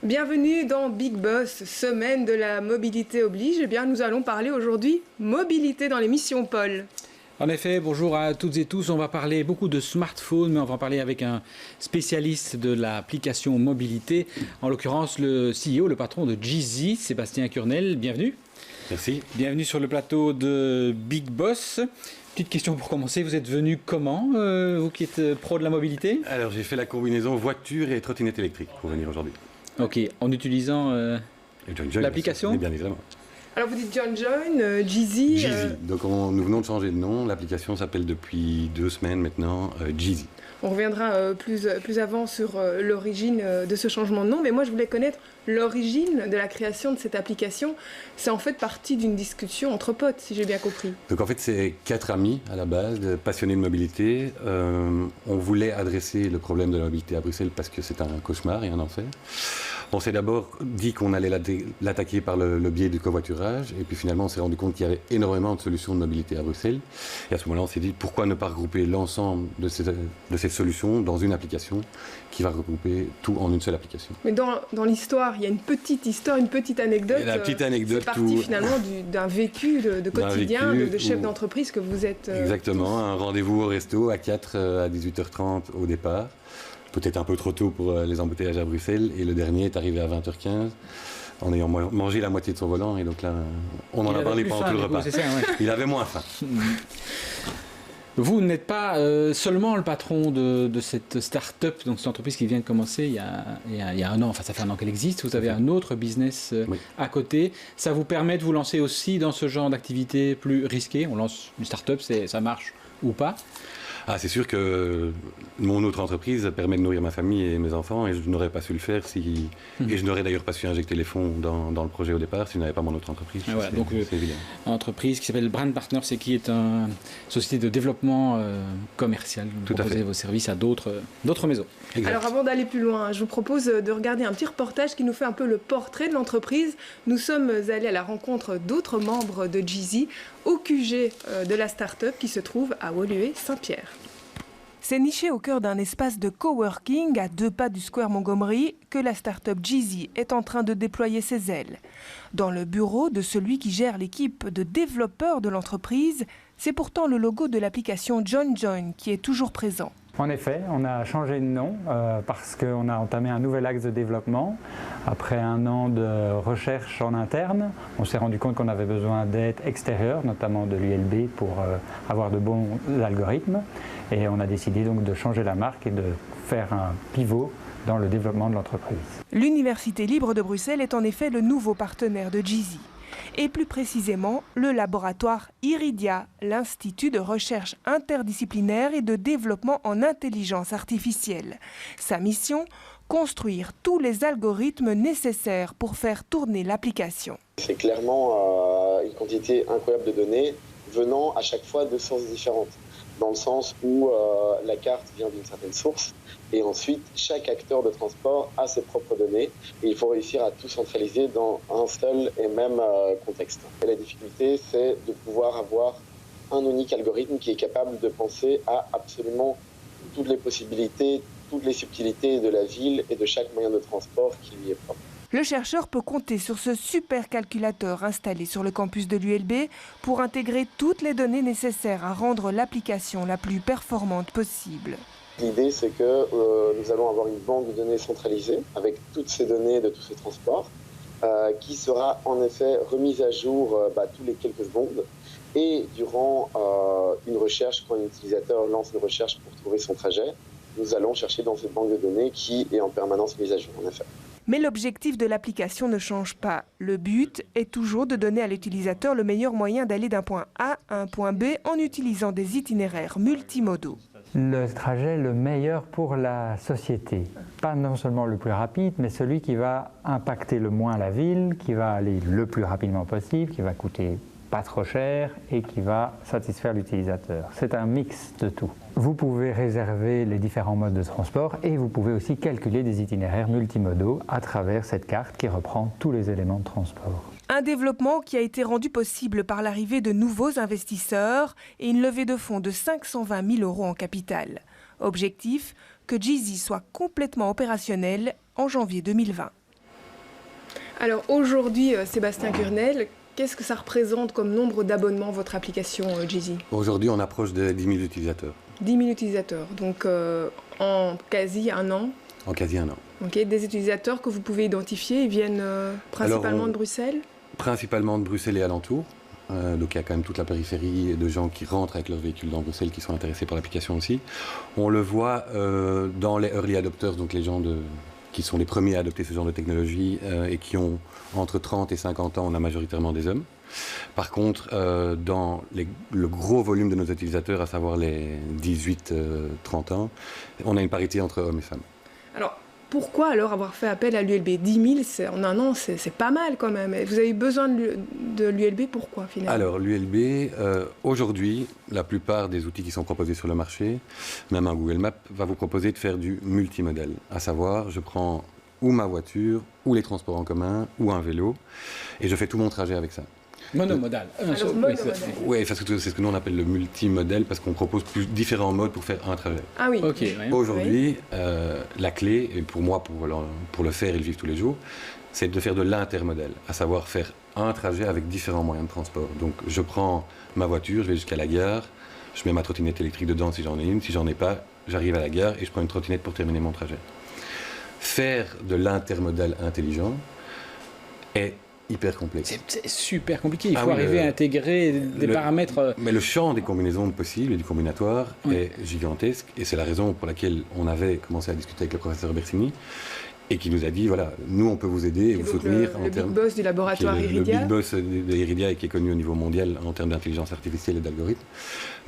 Bienvenue dans Big Boss, semaine de la mobilité oblige. Eh bien, nous allons parler aujourd'hui mobilité dans l'émission Paul. En effet, bonjour à toutes et tous. On va parler beaucoup de smartphones, mais on va en parler avec un spécialiste de l'application mobilité, en l'occurrence le CEO, le patron de Djizzy, Sébastien Kurnel. Bienvenue. Merci. Bienvenue sur le plateau de Big Boss. Petite question pour commencer, vous êtes venu comment, vous qui êtes pro de la mobilité? Alors j'ai fait la combinaison voiture et trottinette électrique pour venir aujourd'hui. Ok, en utilisant l'application? Bien évidemment. Alors vous dites John Djizzy. Djizzy. Donc nous venons de changer de nom. L'application s'appelle depuis 2 semaines maintenant Djizzy. On reviendra plus avant sur l'origine de ce changement de nom, mais moi je voulais connaître l'origine de la création de cette application. C'est en fait partie d'une discussion entre potes, si j'ai bien compris. Donc en fait c'est 4 amis à la base, passionnés de mobilité. On voulait adresser le problème de la mobilité à Bruxelles parce que c'est un cauchemar et un enfer. On s'est d'abord dit qu'on allait l'attaquer par le biais du covoiturage, et puis finalement on s'est rendu compte qu'il y avait énormément de solutions de mobilité à Bruxelles. Et à ce moment-là on s'est dit pourquoi ne pas regrouper l'ensemble de ces solutions dans une application qui va regrouper tout en une seule application. Mais dans l'histoire, il y a une petite histoire, une petite anecdote. Et la petite anecdote, c'est parti finalement d'un vécu de quotidien, de chef d'entreprise que vous êtes. Exactement, tous. Un rendez-vous au resto à 4 à 18h30 au départ. Peut-être un peu trop tôt pour les embouteillages à Bruxelles, et le dernier est arrivé à 20h15 en ayant mangé la moitié de son volant, et donc là on en a parlé pendant tout le repas. Il avait moins faim. Vous n'êtes pas seulement le patron de cette start-up, donc cette entreprise qui vient de commencer il y a un an, enfin ça fait un an qu'elle existe, vous avez un autre business à côté. Ça vous permet de vous lancer aussi dans ce genre d'activité plus risquée? On lance une start-up, ça marche ou pas? Ah, c'est sûr que mon autre entreprise permet de nourrir ma famille et mes enfants, et je n'aurais pas su le faire si... Et je n'aurais d'ailleurs pas su injecter les fonds dans le projet au départ si je n'avais pas mon autre entreprise. Ah, voilà, donc c'est évident. Une entreprise qui s'appelle Brand Partners et qui est une société de développement commercial. Vous proposez vos services à d'autres maisons. Exact. Alors avant d'aller plus loin, je vous propose de regarder un petit reportage qui nous fait un peu le portrait de l'entreprise. Nous sommes allés à la rencontre d'autres membres de Djizzy au QG de la start-up qui se trouve à Woluwe-Saint-Pierre. C'est niché au cœur d'un espace de coworking à 2 pas du Square Montgomery que la start-up Djizzy est en train de déployer ses ailes. Dans le bureau de celui qui gère l'équipe de développeurs de l'entreprise, c'est pourtant le logo de l'application John qui est toujours présent. En effet, on a changé de nom parce qu'on a entamé un nouvel axe de développement. Après un an de recherche en interne, on s'est rendu compte qu'on avait besoin d'aide extérieure, notamment de l'ULB, pour avoir de bons algorithmes. Et on a décidé donc de changer la marque et de faire un pivot dans le développement de l'entreprise. L'Université libre de Bruxelles est en effet le nouveau partenaire de Djizzy. Et plus précisément, le laboratoire Iridia, l'Institut de recherche interdisciplinaire et de développement en intelligence artificielle. Sa mission, construire tous les algorithmes nécessaires pour faire tourner l'application. C'est clairement une quantité incroyable de données venant à chaque fois de sources différentes, dans le sens où la carte vient d'une certaine source, et ensuite chaque acteur de transport a ses propres données, et il faut réussir à tout centraliser dans un seul et même contexte. Et la difficulté, c'est de pouvoir avoir un unique algorithme qui est capable de penser à absolument toutes les possibilités, toutes les subtilités de la ville et de chaque moyen de transport qui lui est propre. Le chercheur peut compter sur ce supercalculateur installé sur le campus de l'ULB pour intégrer toutes les données nécessaires à rendre l'application la plus performante possible. L'idée, c'est que nous allons avoir une banque de données centralisée avec toutes ces données de tous ces transports qui sera en effet remise à jour tous les quelques secondes. Et durant une recherche, quand un utilisateur lance une recherche pour trouver son trajet, nous allons chercher dans cette banque de données qui est en permanence mise à jour, en effet. Mais l'objectif de l'application ne change pas. Le but est toujours de donner à l'utilisateur le meilleur moyen d'aller d'un point A à un point B en utilisant des itinéraires multimodaux. Le trajet le meilleur pour la société. Pas non seulement le plus rapide, mais celui qui va impacter le moins la ville, qui va aller le plus rapidement possible, qui va coûter pas trop cher et qui va satisfaire l'utilisateur. C'est un mix de tout. Vous pouvez réserver les différents modes de transport et vous pouvez aussi calculer des itinéraires multimodaux à travers cette carte qui reprend tous les éléments de transport. Un développement qui a été rendu possible par l'arrivée de nouveaux investisseurs et une levée de fonds de 520 000 € en capital. Objectif, que Djizzy soit complètement opérationnel en janvier 2020. Alors aujourd'hui, Sébastien Kurnel, qu'est-ce que ça représente comme nombre d'abonnements, votre application Jizzy? Aujourd'hui, on approche de 10 000 utilisateurs. 10 000 utilisateurs, donc en quasi un an. En quasi un an. Ok, des utilisateurs que vous pouvez identifier, ils viennent principalement de Bruxelles? Principalement de Bruxelles et alentours. Donc il y a quand même toute la périphérie de gens qui rentrent avec leur véhicule dans Bruxelles qui sont intéressés par l'application aussi. On le voit dans les early adopters, donc les gens qui sont les premiers à adopter ce genre de technologie et qui ont entre 30 et 50 ans, on a majoritairement des hommes. Par contre, dans le gros volume de nos utilisateurs, à savoir les 18-30 ans, on a une parité entre hommes et femmes. Alors, pourquoi alors avoir fait appel à l'ULB? 10 000 en un an, c'est pas mal quand même. Vous avez besoin de l'ULB, pourquoi finalement? Alors, l'ULB, aujourd'hui, la plupart des outils qui sont proposés sur le marché, même un Google Maps, va vous proposer de faire du multimodal. À savoir, je prends ou ma voiture, ou les transports en commun, ou un vélo, et je fais tout mon trajet avec ça. Monomodal. Oui, parce que c'est ce que nous on appelle le multimodal, parce qu'on propose différents modes pour faire un trajet. Ah oui. Okay, oui. Aujourd'hui, la clé, et pour moi, pour le faire et le vivre tous les jours, c'est de faire de l'intermodal, à savoir faire un trajet avec différents moyens de transport. Donc je prends ma voiture, je vais jusqu'à la gare, je mets ma trottinette électrique dedans si j'en ai une, si j'en ai pas, j'arrive à la gare et je prends une trottinette pour terminer mon trajet. Faire de l'intermodal intelligent est hyper complexe. C'est super compliqué, il faut arriver à intégrer des paramètres... Mais le champ des combinaisons possibles et du combinatoire est gigantesque, et c'est la raison pour laquelle on avait commencé à discuter avec le professeur Bersini, et qui nous a dit, voilà, nous on peut vous aider et vous soutenir en termes... Le big boss du laboratoire Iridia. Le big boss de Iridia et qui est connu au niveau mondial en termes d'intelligence artificielle et d'algorithmes,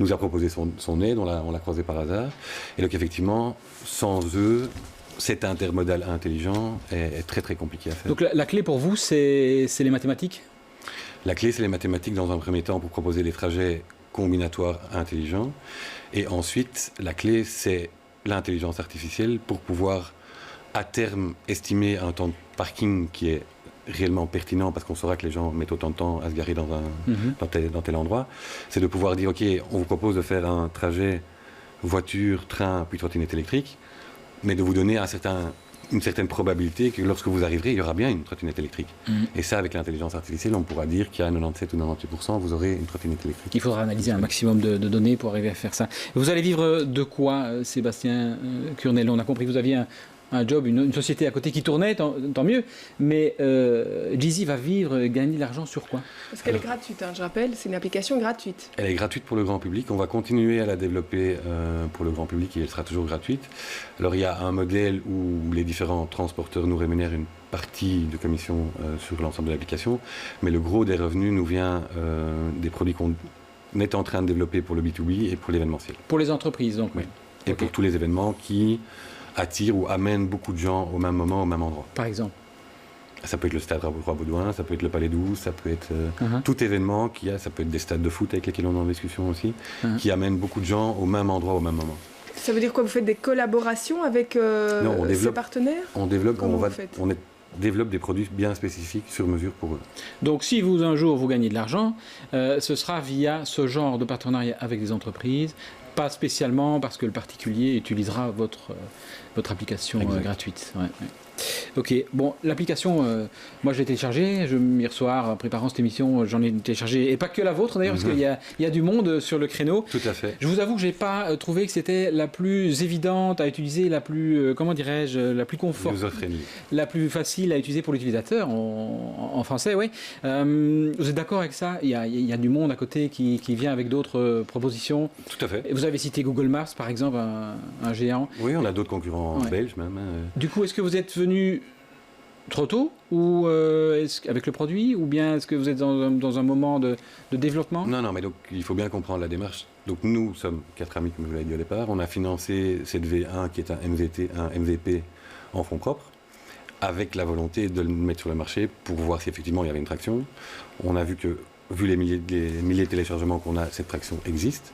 nous a proposé son aide, on l'a croisé par hasard, et donc effectivement, sans eux, cet intermodal intelligent est très très compliqué à faire. Donc la clé pour vous, c'est les mathématiques? La clé, c'est les mathématiques dans un premier temps pour proposer des trajets combinatoires intelligents. Et ensuite, la clé, c'est l'intelligence artificielle pour pouvoir, à terme, estimer un temps de parking qui est réellement pertinent, parce qu'on saura que les gens mettent autant de temps à se garer dans tel endroit. C'est de pouvoir dire, OK, on vous propose de faire un trajet voiture, train, puis trottinette électrique, mais de vous donner une certaine probabilité que lorsque vous arriverez, il y aura bien une trottinette électrique. Et ça, avec l'intelligence artificielle, on pourra dire qu'à 97 ou 98%, vous aurez une trottinette électrique. Il faudra analyser un maximum de données pour arriver à faire ça. Vous allez vivre de quoi, Sébastien Kurnel? On a compris que vous aviez un job, une société à côté qui tournait, tant mieux. Mais Jizzy va vivre, gagner de l'argent sur quoi? Parce qu'elle est gratuite, je rappelle, c'est une application gratuite. Elle est gratuite pour le grand public. On va continuer à la développer pour le grand public et elle sera toujours gratuite. Alors il y a un modèle où les différents transporteurs nous rémunèrent une partie de commission sur l'ensemble de l'application, mais le gros des revenus nous vient des produits qu'on est en train de développer pour le B2B et pour l'événementiel. Pour les entreprises, donc. Oui. Et pour tous les événements qui attire ou amène beaucoup de gens au même moment, au même endroit. Par exemple? Ça peut être le stade Roi-Baudouin, ça peut être le Palais 12, ça peut être tout événement ça peut être des stades de foot avec lesquels on est en discussion aussi, qui amènent beaucoup de gens au même endroit, au même moment. Ça veut dire quoi? Vous faites des collaborations avec ces partenaires? On développe des produits bien spécifiques sur mesure pour eux. Donc si un jour vous gagnez de l'argent, ce sera via ce genre de partenariat avec des entreprises, pas spécialement parce que le particulier utilisera votre application gratuite. Ouais. Ok, bon, l'application, moi je l'ai téléchargée, hier soir, en préparant cette émission, j'en ai téléchargé, et pas que la vôtre d'ailleurs, parce qu'il y a du monde sur le créneau. Tout à fait. Je vous avoue que je n'ai pas trouvé que c'était la plus évidente à utiliser, la plus, comment dirais-je, la plus user-friendly, la plus facile à utiliser pour l'utilisateur, en français, oui. Vous êtes d'accord avec ça? Il y a du monde à côté qui vient avec d'autres propositions. Tout à fait. Et vous avez cité Google Maps, par exemple, un géant. Oui, on a d'autres concurrents belges même. Du coup, est-ce que vous êtes venu trop tôt ou avec le produit, ou bien est-ce que vous êtes dans un moment de développement? Non, mais donc il faut bien comprendre la démarche. Donc nous sommes 4 amis, comme je vous l'ai dit au départ. On a financé cette V1 qui est un MVP en fonds propres, avec la volonté de le mettre sur le marché pour voir si effectivement il y avait une traction. On a vu que, vu les milliers de téléchargements qu'on a, cette traction existe.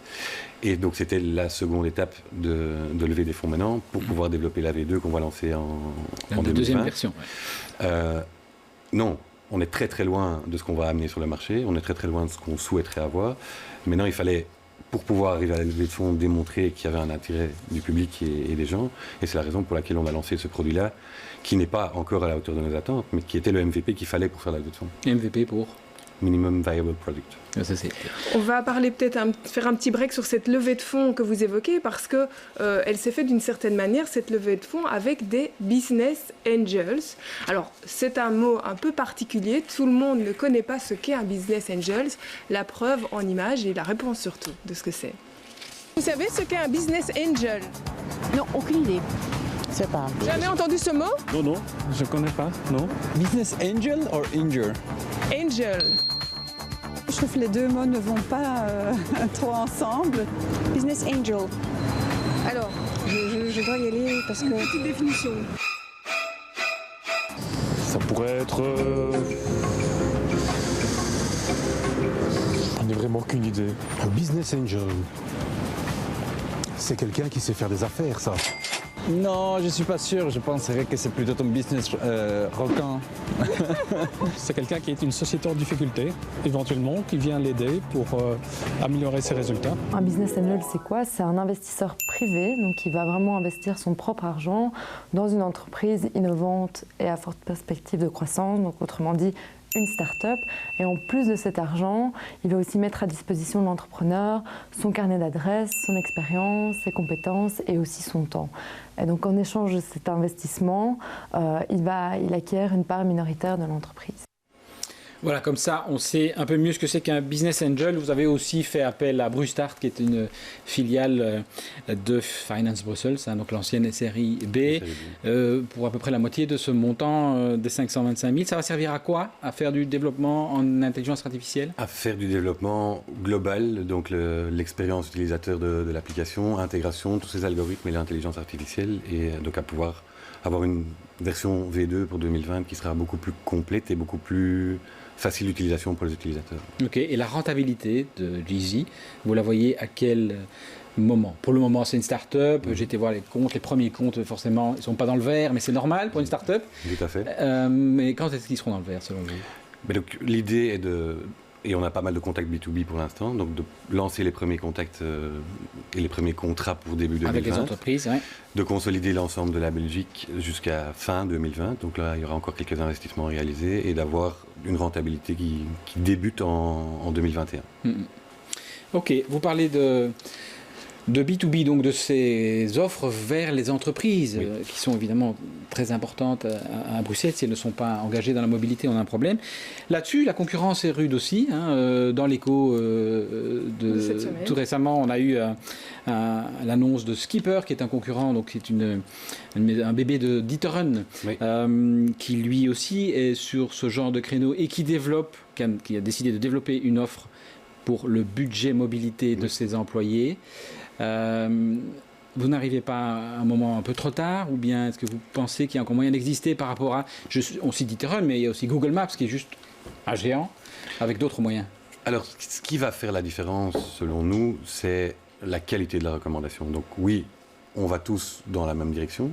Et donc c'était la seconde étape de lever des fonds maintenant pour pouvoir développer la V2 qu'on va lancer en 2020. Deuxième version. Non, on est très très loin de ce qu'on va amener sur le marché, on est très très loin de ce qu'on souhaiterait avoir. Maintenant, il fallait pour pouvoir arriver à la levée de fonds, démontrer qu'il y avait un intérêt du public et des gens. Et c'est la raison pour laquelle on a lancé ce produit-là, qui n'est pas encore à la hauteur de nos attentes, mais qui était le MVP qu'il fallait pour faire la levée de fonds. MVP pour Minimum Viable Product. Ça, c'est... On va parler faire un petit break sur cette levée de fonds que vous évoquez, parce que elle s'est faite d'une certaine manière, cette levée de fonds, avec des business angels. Alors, c'est un mot un peu particulier, tout le monde ne connaît pas ce qu'est un business angels. La preuve en images et la réponse surtout de ce que c'est. Vous savez ce qu'est un business angel? Non, aucune idée. C'est pas. Jamais entendu ce mot? Non, non, je connais pas, non. Business angel or angel? Angel. Je trouve que les deux mots ne vont pas trop ensemble. Business angel. Alors, je dois y aller parce que... Petite définition. Ça pourrait être... On n'a vraiment aucune idée. Un business angel. C'est quelqu'un qui sait faire des affaires, ça. Non, je suis pas sûr. Je penserais que c'est plutôt un business requin. C'est quelqu'un qui est une société en difficulté, éventuellement, qui vient l'aider pour améliorer ses résultats. Un business angel, c'est quoi? C'est un investisseur privé, donc qui va vraiment investir son propre argent dans une entreprise innovante et à forte perspective de croissance, donc autrement dit, une start-up. Et en plus de cet argent, il va aussi mettre à disposition de l'entrepreneur son carnet d'adresses, son expérience, ses compétences et aussi son temps. Et donc en échange de cet investissement, il acquiert une part minoritaire de l'entreprise. Voilà, comme ça, on sait un peu mieux ce que c'est qu'un business angel. Vous avez aussi fait appel à Brustart, qui est une filiale de Finance Brussels, hein, donc l'ancienne SRI B, pour à peu près la moitié de ce montant des 525 000. Ça va servir à quoi? À faire du développement en intelligence artificielle? À faire du développement global, donc l'expérience utilisateur de l'application, intégration, tous ces algorithmes et l'intelligence artificielle, et donc à pouvoir avoir une version V2 pour 2020 qui sera beaucoup plus complète et beaucoup plus facile d'utilisation pour les utilisateurs. Ok, et la rentabilité de Jeezy, vous la voyez à quel moment? Pour le moment, c'est une start-up. J'ai été voir les comptes. Les premiers comptes, forcément, ils ne sont pas dans le vert, mais c'est normal pour une start-up. Tout à fait. Mais quand est-ce qu'ils seront dans le vert, selon vous? Mais donc, l'idée est et on a pas mal de contacts B2B pour l'instant, donc de lancer les premiers contacts et les premiers contrats pour début 2020. Avec les entreprises, oui. De consolider l'ensemble de la Belgique jusqu'à fin 2020. Donc là, il y aura encore quelques investissements réalisés et d'avoir une rentabilité qui débute en 2021. Ok, vous parlez de B2B, donc de ces offres vers les entreprises, oui, qui sont évidemment très importantes à Bruxelles. Si elles ne sont pas engagées dans la mobilité, on a un problème. Là-dessus, la concurrence est rude aussi. Dans l'écho tout récemment, on a eu l'annonce de Skipper, qui est un concurrent, donc c'est un bébé de D'Ieteren, oui, qui lui aussi est sur ce genre de créneau et qui a décidé de développer une offre pour le budget mobilité de ses employés. Vous n'arrivez pas à un moment un peu trop tard, ou bien est-ce que vous pensez qu'il y a encore moyen d'exister par rapport à... On cite D'Ieteren, mais il y a aussi Google Maps qui est juste un géant avec d'autres moyens. Alors, ce qui va faire la différence, selon nous, c'est la qualité de la recommandation. Donc oui, on va tous dans la même direction.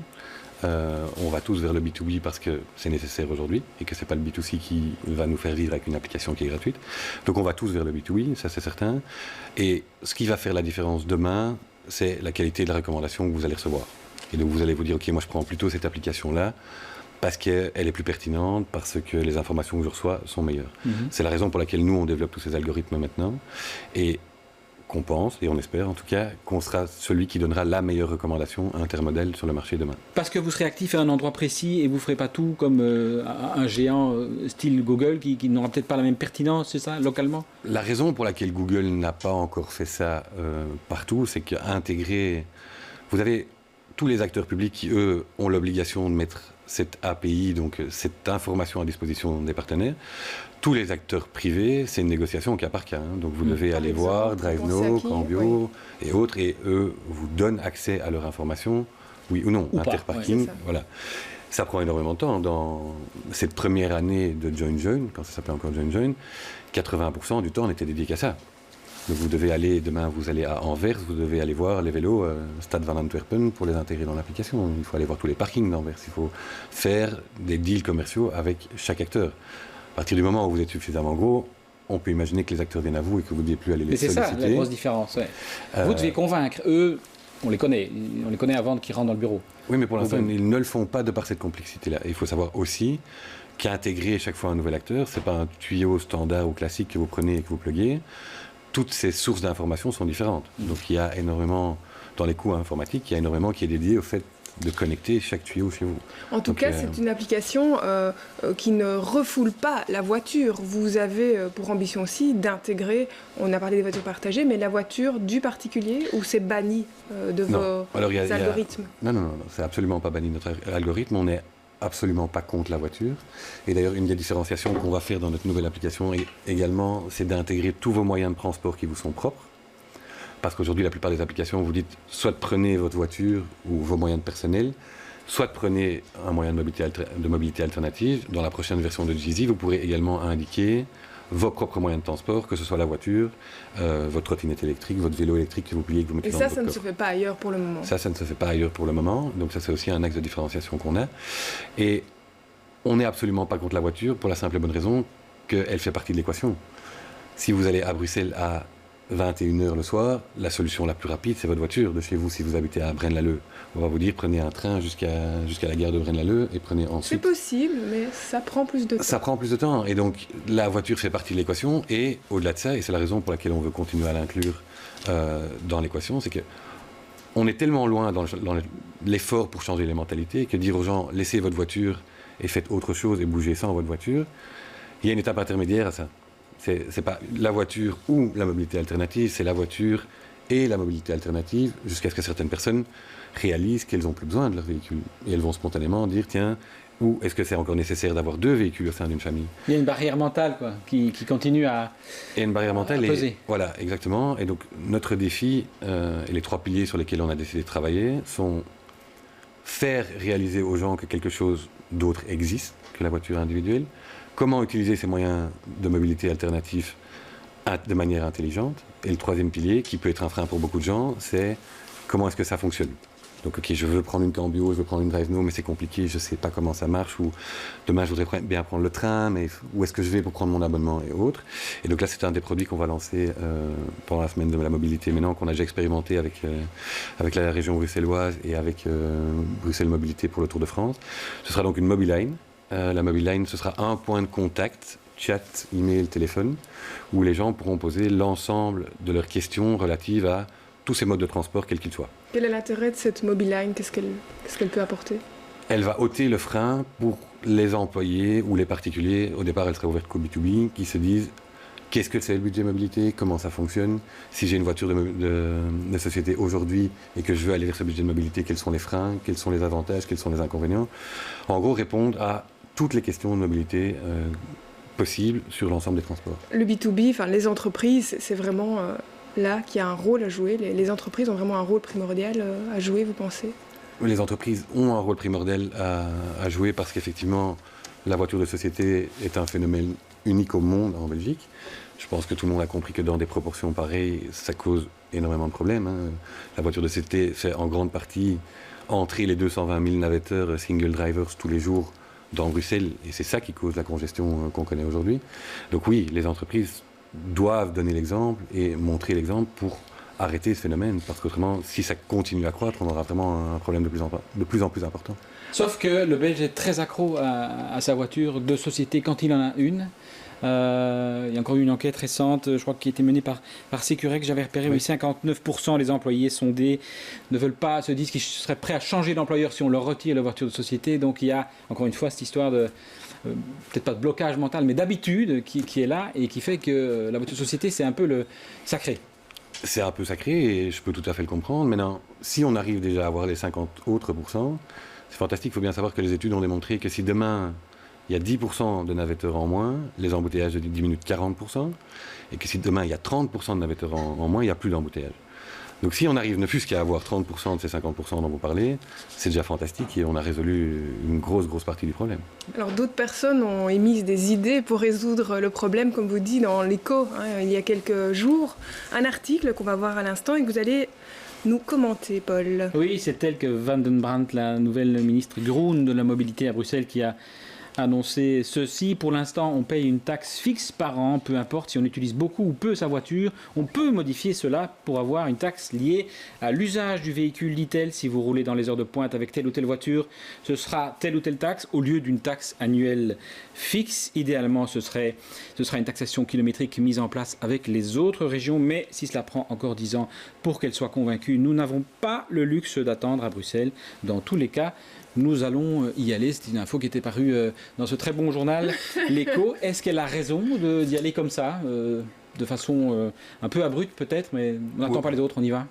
On va tous vers le B2B parce que c'est nécessaire aujourd'hui et que ce n'est pas le B2C qui va nous faire vivre avec une application qui est gratuite. Donc on va tous vers le B2B, ça c'est certain. Et ce qui va faire la différence demain, c'est la qualité de la recommandation que vous allez recevoir. Et donc vous allez vous dire, ok, moi je prends plutôt cette application-là parce qu'elle est plus pertinente, parce que les informations que je reçois sont meilleures. C'est la raison pour laquelle nous on développe tous ces algorithmes maintenant. Et qu'on pense, et on espère en tout cas, qu'on sera celui qui donnera la meilleure recommandation intermodale sur le marché demain. Parce que vous serez actif à un endroit précis et vous ne ferez pas tout comme un géant style Google qui n'aura peut-être pas la même pertinence, c'est ça, localement? La raison pour laquelle Google n'a pas encore fait ça partout, c'est qu'intégrer... Vous avez tous les acteurs publics qui, eux, ont l'obligation de mettre cette API, donc cette information à disposition des partenaires. Tous les acteurs privés, c'est une négociation au cas par cas. Donc vous devez aller voir DriveNow, Cambio et autres, et eux vous donnent accès à leur information, oui ou non, Interparking, voilà. Ça prend énormément de temps. Dans cette première année de JoinJoin, quand ça s'appelait encore JoinJoin, 80% du temps on était dédié qu'à ça. Donc vous devez aller, demain vous allez à Anvers, vous devez aller voir les vélos Stad van Antwerpen pour les intégrer dans l'application. Il faut aller voir tous les parkings d'Anvers, il faut faire des deals commerciaux avec chaque acteur. À partir du moment où vous êtes suffisamment gros, on peut imaginer que les acteurs viennent à vous et que vous ne deviez plus aller les solliciter. C'est ça la grosse différence. Ouais. Vous devez convaincre. Eux, on les connaît avant qu'ils rentrent dans le bureau. Oui, mais pour l'instant, ils ne le font pas de par cette complexité-là. Il faut savoir aussi qu'intégrer chaque fois un nouvel acteur, ce n'est pas un tuyau standard ou classique que vous prenez et que vous pluguez. Toutes ces sources d'informations sont différentes. Donc il y a énormément, dans les coûts informatiques, il y a énormément qui est dédié au fait de connecter chaque tuyau chez vous. En tout cas, c'est une application qui ne refoule pas la voiture. Vous avez pour ambition aussi d'intégrer, on a parlé des voitures partagées, mais la voiture du particulier, ou c'est banni de vos algorithmes? Non, c'est absolument pas banni notre algorithme. On n'est absolument pas contre la voiture. Et d'ailleurs, une des différenciations qu'on va faire dans notre nouvelle application également, c'est d'intégrer tous vos moyens de transport qui vous sont propres. Parce qu'aujourd'hui, la plupart des applications, vous dites soit prenez votre voiture ou vos moyens de personnel, soit prenez un moyen de mobilité alternative. Dans la prochaine version de Jeezy, vous pourrez également indiquer vos propres moyens de transport, que ce soit la voiture, votre trottinette électrique, votre vélo électrique que vous pliez, que vous mettez dans votre coffre. Et ça ne se fait pas ailleurs pour le moment. Ça ne se fait pas ailleurs pour le moment. Donc ça, c'est aussi un axe de différenciation qu'on a. Et on n'est absolument pas contre la voiture pour la simple et bonne raison qu'elle fait partie de l'équation. Si vous allez à Bruxelles à 21h le soir, la solution la plus rapide, c'est votre voiture de chez vous. Si vous habitez à Braine-l'Alleud, on va vous dire prenez un train jusqu'à la gare de Braine-l'Alleud et prenez ensuite... C'est possible, mais ça prend plus de temps. Ça prend plus de temps. Et donc, la voiture fait partie de l'équation. Et au-delà de ça, et c'est la raison pour laquelle on veut continuer à l'inclure dans l'équation, c'est que on est tellement loin dans l'effort pour changer les mentalités que dire aux gens laissez votre voiture et faites autre chose et bougez sans votre voiture, il y a une étape intermédiaire à ça. C'est pas la voiture ou la mobilité alternative, c'est la voiture et la mobilité alternative, jusqu'à ce que certaines personnes réalisent qu'elles n'ont plus besoin de leur véhicule. Et elles vont spontanément dire, tiens, ou est-ce que c'est encore nécsaire d'avoir 2 véhicules au sein d'une famille? Il y a une barrière mentale quoi, qui continue à Et une barrière mentale, peser. Voilà, exactement. Et donc notre défi, et les 3 piliers sur lesquels on a décidé de travailler, sont faire réaliser aux gens que quelque chose d'autre existe que la voiture individuelle. Comment utiliser ces moyens de mobilité alternatifs de manière intelligente. Et le 3e pilier, qui peut être un frein pour beaucoup de gens, c'est comment est-ce que ça fonctionne. Donc, ok, je veux prendre une Cambio, je veux prendre une DriveNow, mais c'est compliqué, je ne sais pas comment ça marche. Ou demain, je voudrais bien prendre le train, mais où est-ce que je vais pour prendre mon abonnement et autres. Et donc là, c'est un des produits qu'on va lancer pendant la semaine de la mobilité maintenant, qu'on a déjà expérimenté avec la région bruxelloise et avec Bruxelles Mobilité pour le Tour de France. Ce sera donc une Mobiline. La Mobiline, ce sera un point de contact, chat, email, téléphone, où les gens pourront poser l'ensemble de leurs questions relatives à tous ces modes de transport, quels qu'ils soient. Quel est l'intérêt de cette Mobiline? Qu'est-ce qu'elle peut apporter? Elle va ôter le frein pour les employés ou les particuliers. Au départ, elle serait ouverte qu'au B2B, qui se disent qu'est-ce que c'est le budget mobilité, comment ça fonctionne. Si j'ai une voiture de société aujourd'hui et que je veux aller vers ce budget de mobilité, quels sont les freins, quels sont les avantages, quels sont les inconvénients. En gros, répondre à toutes les questions de mobilité possibles sur l'ensemble des transports. Le B2B, enfin les entreprises, c'est vraiment là qu'il y a un rôle à jouer. Les entreprises ont vraiment un rôle primordial à jouer, vous pensez? Les entreprises ont un rôle primordial à jouer parce qu'effectivement, la voiture de société est un phénomène unique au monde en Belgique. Je pense que tout le monde a compris que dans des proportions pareilles, ça cause énormément de problèmes. La voiture de société fait en grande partie entrer les 220 000 navetteurs single drivers tous les jours dans Bruxelles, et c'est ça qui cause la congestion qu'on connaît aujourd'hui. Donc oui, les entreprises doivent donner l'exemple et montrer l'exemple pour arrêter ce phénomène, parce qu'autrement, si ça continue à croître, on aura vraiment un problème de plus en plus important. Sauf que le Belge est très accro à sa voiture de société quand il en a une. Il y a encore eu une enquête récente, je crois, qui a été menée par Securec. J'avais repéré, oui, 59% des employés sondés ne veulent pas, se disent qu'ils seraient prêts à changer d'employeur si on leur retire la voiture de société. Donc il y a, encore une fois, cette histoire de, peut-être pas de blocage mental, mais d'habitude qui est là et qui fait que la voiture de société, c'est un peu le sacré. C'est un peu sacré et je peux tout à fait le comprendre. Maintenant, si on arrive déjà à avoir les 50 autres %, c'est fantastique. Il faut bien savoir que les études ont démontré que si demain il y a 10% de navetteurs en moins, les embouteillages diminuent de 40%, et que si demain il y a 30% de navetteurs en moins, il n'y a plus d'embouteillage. Donc si on arrive ne fût-ce qu'à avoir 30% de ces 50% dont vous parlez, c'est déjà fantastique et on a résolu une grosse partie du problème. Alors d'autres personnes ont émis des idées pour résoudre le problème, comme vous dites dans l'Écho, il y a quelques jours, un article qu'on va voir à l'instant et que vous allez nous commenter, Paul. Oui, c'est tel que Van den Brandt, la nouvelle ministre groen de la mobilité à Bruxelles, qui a annoncé ceci. Pour l'instant, on paye une taxe fixe par an, peu importe si on utilise beaucoup ou peu sa voiture. On peut modifier cela pour avoir une taxe liée à l'usage du véhicule, dit-elle. Si vous roulez dans les heures de pointe avec telle ou telle voiture, ce sera telle ou telle taxe au lieu d'une taxe annuelle fixe. Idéalement, ce sera une taxation kilométrique mise en place avec les autres régions, mais si cela prend encore 10 ans pour qu'elle soit convaincue, nous n'avons pas le luxe d'attendre à Bruxelles. Dans tous les cas, nous allons y aller. C'est une info qui était parue dans ce très bon journal, l'Écho. Est-ce qu'elle a raison d'y aller comme ça, de façon un peu abrupte peut-être, mais on n'attend pas les autres, on y va?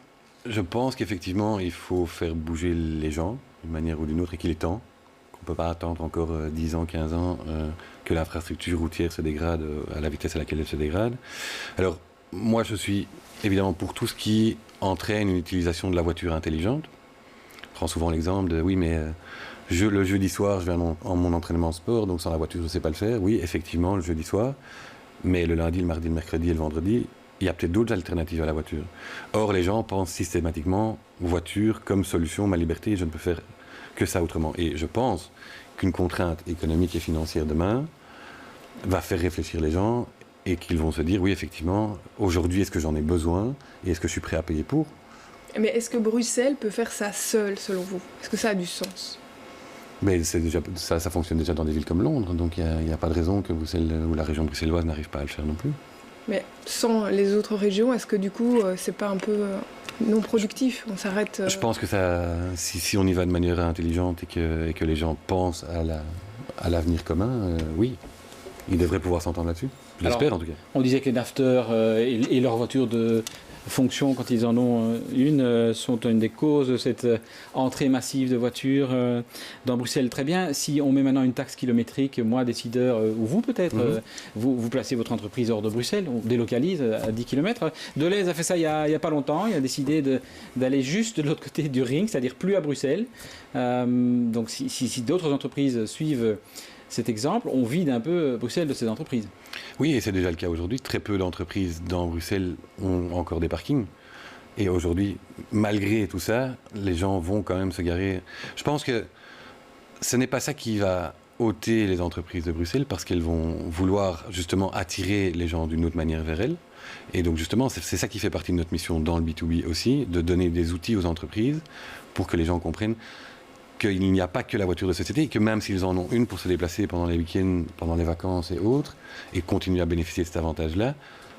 Je pense qu'effectivement, il faut faire bouger les gens d'une manière ou d'une autre et qu'il est temps. On ne peut pas attendre encore 10 ans, 15 ans que l'infrastructure routière se dégrade à la vitesse à laquelle elle se dégrade. Alors, moi, je suis évidemment pour tout ce qui entraîne une utilisation de la voiture intelligente. Je prends souvent l'exemple de, oui, mais le jeudi soir, je vais en mon entraînement sport, donc sans la voiture, je ne sais pas le faire. Oui, effectivement, le jeudi soir, mais le lundi, le mardi, le mercredi et le vendredi, il y a peut-être d'autres alternatives à la voiture. Or, les gens pensent systématiquement voiture comme solution, ma liberté, je ne peux faire que ça autrement. Et je pense qu'une contrainte économique et financière demain va faire réfléchir les gens et qu'ils vont se dire, oui, effectivement, aujourd'hui, est-ce que j'en ai besoin et est-ce que je suis prêt à payer pour? Mais est-ce que Bruxelles peut faire ça seule, selon vous? Est-ce que ça a du sens? Mais ça fonctionne déjà dans des villes comme Londres, donc il n'y a pas de raison que Bruxelles ou la région bruxelloise n'arrive pas à le faire non plus. Mais sans les autres régions, est-ce que du coup, c'est pas un peu non productif? On s'arrête... Je pense que si on y va de manière intelligente et que les gens pensent à l'avenir commun, oui, ils devraient pouvoir s'entendre là-dessus. Je l'espère en tout cas. On disait que les nafteurs et leurs voitures de fonction, quand ils en ont une, sont une des causes de cette entrée massive de voitures dans Bruxelles. Très bien. Si on met maintenant une taxe kilométrique, moi, décideur, ou vous peut-être, vous placez votre entreprise hors de Bruxelles, on délocalise à 10 km. Deleuze a fait ça il y a pas longtemps. Il a décidé d'aller juste de l'autre côté du ring, c'est-à-dire plus à Bruxelles. Donc si d'autres entreprises suivent cet exemple, on vide un peu Bruxelles de ces entreprises. Oui, et c'est déjà le cas aujourd'hui. Très peu d'entreprises dans Bruxelles ont encore des parkings. Et aujourd'hui, malgré tout ça, les gens vont quand même se garer. Je pense que ce n'est pas ça qui va ôter les entreprises de Bruxelles, parce qu'elles vont vouloir justement attirer les gens d'une autre manière vers elles. Et donc justement, c'est ça qui fait partie de notre mission dans le B2B aussi, de donner des outils aux entreprises pour que les gens comprennent qu'il n'y a pas que la voiture de société, et que même s'ils en ont une pour se déplacer pendant les week-ends, pendant les vacances et autres, et continuer à bénéficier de cet avantage-là,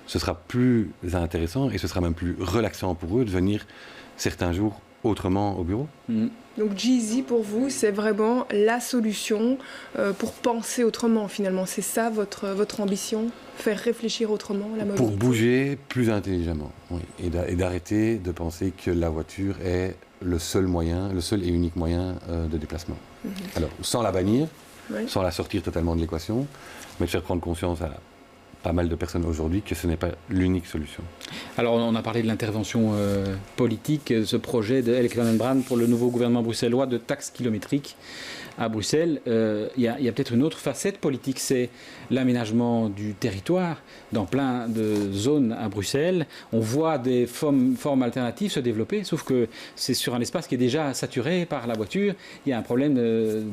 ce sera plus intéressant et ce sera même plus relaxant pour eux de venir certains jours autrement au bureau. Donc Jeezy, pour vous, c'est vraiment la solution pour penser autrement finalement. C'est ça votre ambition? Faire réfléchir autrement la mobilité? Pour bouger plus intelligemment, oui. Et d'arrêter de penser que la voiture est le seul et unique moyen de déplacement. Alors, sans la bannir, sans la sortir totalement de l'équation, mais de faire prendre conscience à pas mal de personnes aujourd'hui que ce n'est pas l'unique solution. Alors, on a parlé de l'intervention politique, ce projet de Elke van den Brand pour le nouveau gouvernement bruxellois de taxe kilométrique à Bruxelles. Il y a peut-être une autre facette politique, c'est l'aménagement du territoire dans plein de zones à Bruxelles. On voit des formes alternatives se développer, sauf que c'est sur un espace qui est déjà saturé par la voiture. Il y a un problème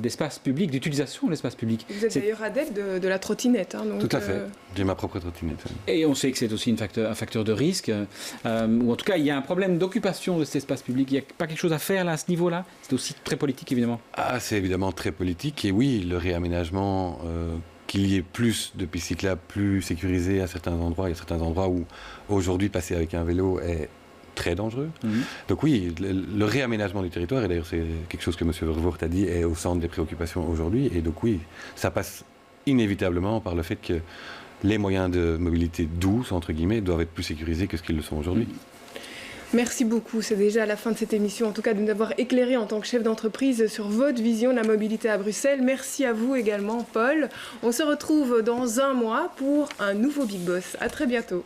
d'espace public, d'utilisation de l'espace public. Vous êtes d'ailleurs adepte de la trottinette. Donc, tout à fait. J'ai ma propre trottinette. Et on sait que c'est aussi un facteur de risque. Ou en tout cas, il y a un problème d'occupation de cet espace public. Il n'y a pas quelque chose à faire là, à ce niveau-là? C'est aussi très politique, évidemment. Ah, c'est évidemment très politique. Et oui, le réaménagement, qu'il y ait plus de pistes cyclables, plus sécurisées à certains endroits. Il y a certains endroits où aujourd'hui passer avec un vélo est très dangereux. Donc oui, le réaménagement du territoire, et d'ailleurs c'est quelque chose que M. Vervoort a dit, est au centre des préoccupations aujourd'hui. Et donc oui, ça passe inévitablement par le fait que les moyens de mobilité douce, entre guillemets, doivent être plus sécurisés que ce qu'ils le sont aujourd'hui. Merci beaucoup. C'est déjà la fin de cette émission, en tout cas de nous avoir éclairé en tant que chef d'entreprise sur votre vision de la mobilité à Bruxelles. Merci à vous également, Paul. On se retrouve dans un mois pour un nouveau Big Boss. À très bientôt.